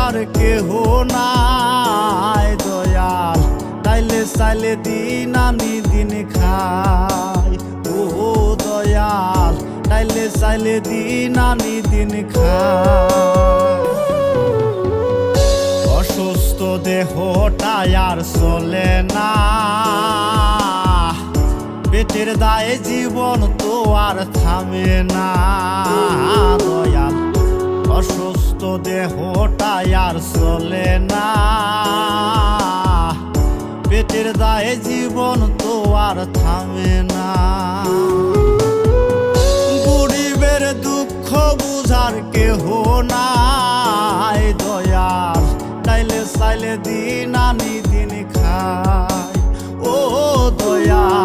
বুঝার কেহ নাই দয়াল, তাইলে চাইলে দিন আনি দিন খাই। ও দয়াল, তাইলে চাইলে দিন আনি দিন খাই। অসুস্থ দেহটাই আর চলে না, পেটের দায়ে জীবন তো আর থামে না দয়াল। অসুস্থ দেহটাই আর চলে না, পেটের দায়ে জীবন তো আর থামে না। গরিবের দুঃখ বুঝার কেহ নাই দয়াল, তাইলে চাইলে দিন আনি দিন খাই। ও দয়াল,